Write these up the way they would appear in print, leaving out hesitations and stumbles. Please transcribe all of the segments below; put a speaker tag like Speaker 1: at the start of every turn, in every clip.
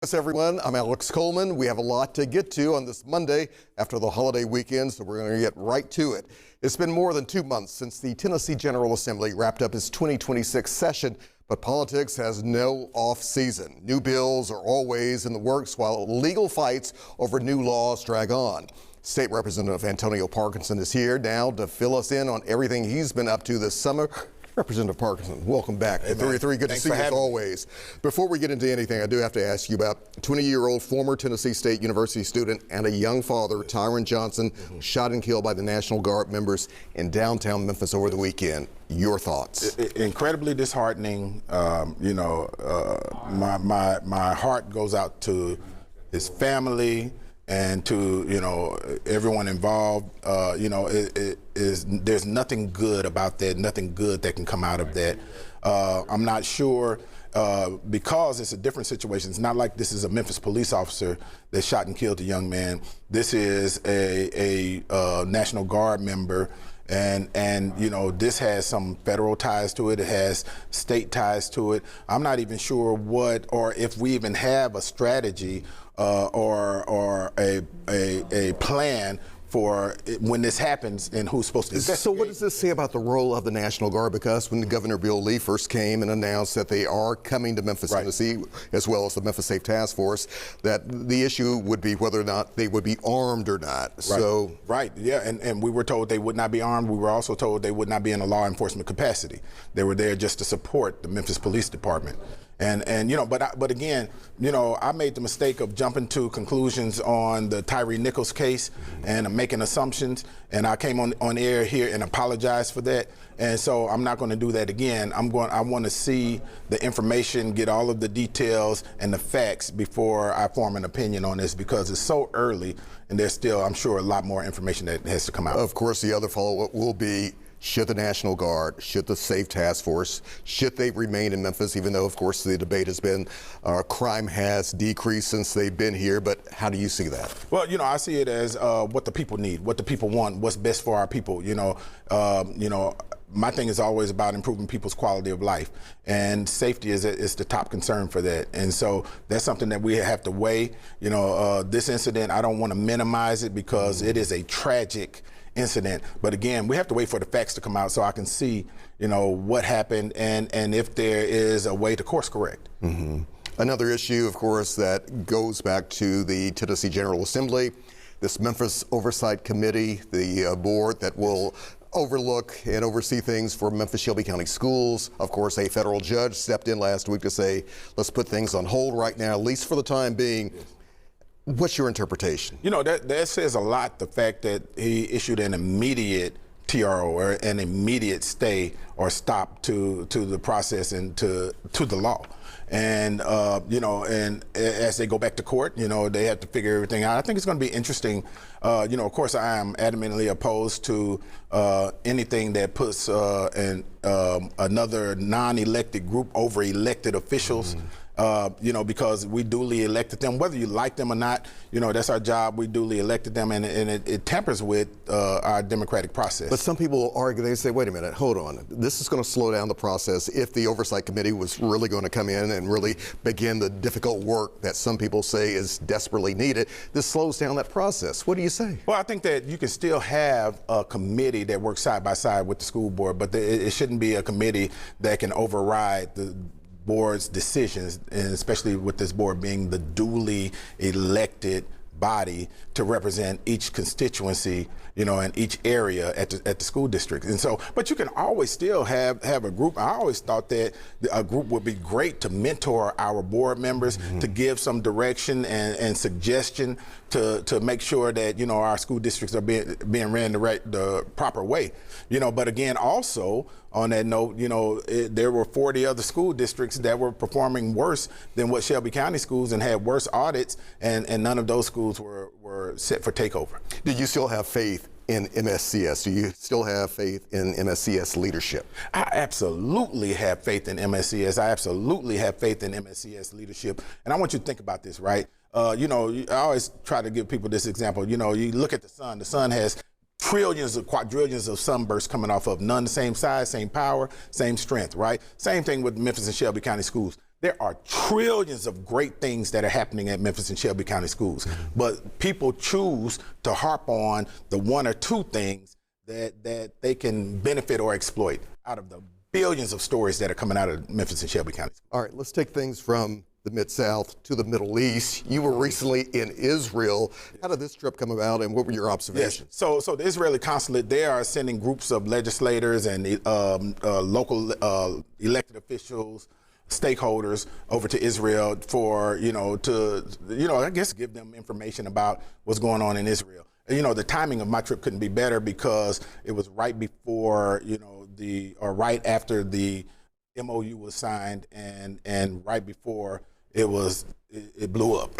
Speaker 1: Yes, everyone. I'm Alex Coleman. We have a lot to get to on this Monday after the holiday weekend, so we're going to get right to it. It's been more than 2 months since the Tennessee General Assembly wrapped up its 2026 session, but politics has no off season. New bills are always in the works while legal fights over new laws drag on. State Representative Antonio Parkinson is here now to fill us in on everything he's been up to this summer. Representative Parkinson, welcome back to 33. Good to see you as always. Before we get into anything, I do have to ask you about 20-year-old former Tennessee State University student and a young father, Tyron Johnson, shot and killed by the National Guard members in downtown Memphis over the weekend. Your thoughts?
Speaker 2: Incredibly disheartening. My heart goes out to his family and to everyone involved. There's nothing good about that, nothing good that can come out of that. I'm not sure, because it's a different situation. It's not like this is a Memphis police officer that shot and killed a young man. This is a National Guard member. And this has some federal ties to it. It has state ties to it. I'm not even sure what, or if we even have a strategy or a plan for when this happens and who's supposed to investigate.
Speaker 1: So what does this say about the role of the National Guard? Because when Governor Bill Lee first came and announced that they are coming to Memphis, Tennessee, as well as the Memphis Safe Task Force, that the issue would be whether or not they would be armed or not.
Speaker 2: And we were told they would not be armed. We were also told they would not be in a law enforcement capacity. They were there just to support the Memphis Police Department. But again, I made the mistake of jumping to conclusions on the Tyree Nichols case and making assumptions, and I came on air here and apologized for that. And so I'm not going to do that again. I want to see the information, get all of the details and the facts before I form an opinion on this, because it's so early and there's still, I'm sure, a lot more information that has to come out.
Speaker 1: Of course, the other follow-up will be, should the National Guard, should the Safe Task Force, should they remain in Memphis, even though, of course, the debate has been crime has decreased since they've been here, but how do you see that?
Speaker 2: Well, I see it as what the people need, what the people want, what's best for our people. My thing is always about improving people's quality of life, and safety is the top concern for that. And so that's something that we have to weigh. This incident, I don't want to minimize it because it is a tragic incident. But again, we have to wait for the facts to come out so I can see, what happened and if there is a way to course correct.
Speaker 1: Another issue, of course, that goes back to the Tennessee General Assembly, this Memphis Oversight Committee, the board that will overlook and oversee things for Memphis Shelby County schools. Of course, a federal judge stepped in last week to say, let's put things on hold right now, at least for the time being. What's your interpretation?
Speaker 2: That says a lot, the fact that he issued an immediate TRO or an immediate stay or stop to the process and to the law. And, and as they go back to court, they have to figure everything out. I think it's going to be interesting. Of course, I am adamantly opposed to anything that puts another non-elected group over elected officials. Because we duly elected them, whether you like them or not, that's our job. We duly elected them, and it tampers with our democratic process.
Speaker 1: But some people argue, they say, wait a minute, hold on. This is going to slow down the process if the Oversight Committee was really going to come in and really begin the difficult work that some people say is desperately needed. This slows down that process. What do you say?
Speaker 2: Well, I think that you can still have a committee that works side by side with the school board, but it shouldn't be a committee that can override the board's decisions, and especially with this board being the duly elected body to represent each constituency, in each area at the school district. And so, but you can always still have a group. I always thought that a group would be great to mentor our board members, to give some direction and suggestion to make sure that, our school districts are being ran the proper way. But again, also on that note, there were 40 other school districts that were performing worse than what Shelby County schools and had worse audits, and none of those schools were set for takeover.
Speaker 1: Do you still have faith in MSCS? Do you still have faith in MSCS leadership?
Speaker 2: I absolutely have faith in MSCS. I absolutely have faith in MSCS leadership. And I want you to think about this, right? I always try to give people this example. You look at the sun. The sun has trillions of quadrillions of sunbursts coming off of, none the same size, same power, same strength, right? Same thing with Memphis and Shelby County schools. there are trillions of great things that are happening at Memphis and Shelby County schools, but people choose to harp on the one or two things that they can benefit or exploit out of the billions of stories that are coming out of Memphis and Shelby County schools.
Speaker 1: All right, let's take things from the Mid-South to the Middle East. You were recently in Israel. How did this trip come about, and what were your observations?
Speaker 2: Yes. So the Israeli consulate, they are sending groups of legislators and local elected officials, stakeholders over to Israel for, I guess give them information about what's going on in Israel. The timing of my trip couldn't be better because it was right before, right after the MOU was signed and right before it blew up.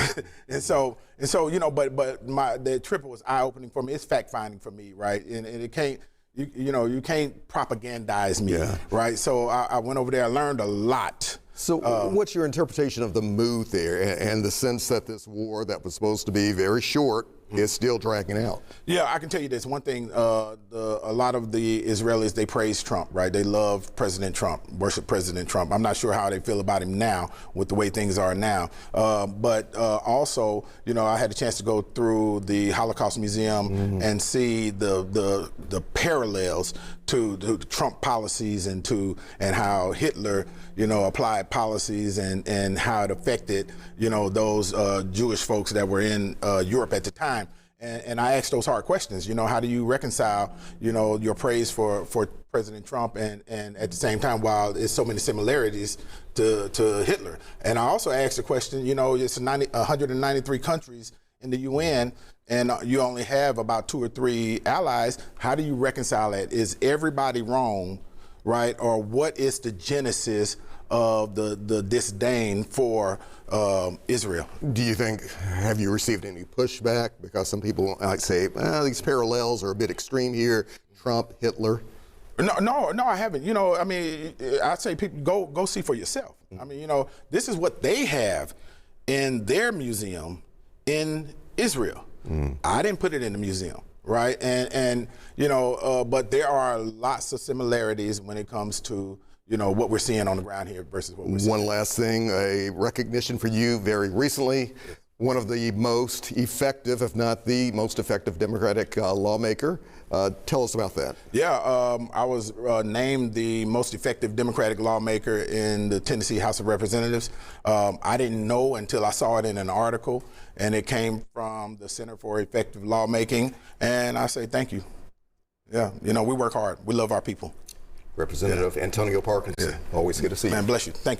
Speaker 2: and so but the trip was eye-opening for me. It's fact-finding for me, right? And it can't, you can't propagandize me, right? So I went over there, I learned a lot.
Speaker 1: So what's your interpretation of the mood there and the sense that this war that was supposed to be very short is still dragging out?
Speaker 2: Yeah, I can tell you this. One thing, a lot of the Israelis, they praise Trump, right? They love President Trump, worship President Trump. I'm not sure how they feel about him now with the way things are now. But also, I had a chance to go through the Holocaust Museum and see the parallels to the Trump policies and how Hitler, applied policies and how it affected, those Jewish folks that were in Europe at the time. And I asked those hard questions. How do you reconcile, your praise for President Trump and at the same time, while there's so many similarities to Hitler? And I also asked the question, it's 193 countries in the UN, and you only have about 2 or 3 allies. How do you reconcile that? Is everybody wrong, right? Or what is the genesis of the disdain for Israel?
Speaker 1: Do you think, have you received any pushback? Because some people like say, these parallels are a bit extreme here, Trump, Hitler.
Speaker 2: No, I haven't. I'd say people go see for yourself. This is what they have in their museum in Israel. I didn't put it in the museum, right? But there are lots of similarities when it comes to what we're seeing on the ground here versus what we're seeing.
Speaker 1: One last thing, a recognition for you very recently. One of the most effective, if not the most effective Democratic lawmaker. Tell us about that.
Speaker 2: Yeah, I was named the most effective Democratic lawmaker in the Tennessee House of Representatives. I didn't know until I saw it in an article, and it came from the Center for Effective Lawmaking, and I say thank you. Yeah, we work hard. We love our people.
Speaker 1: Representative Antonio Parkinson, always good to see you.
Speaker 2: Man, bless you. Thank you.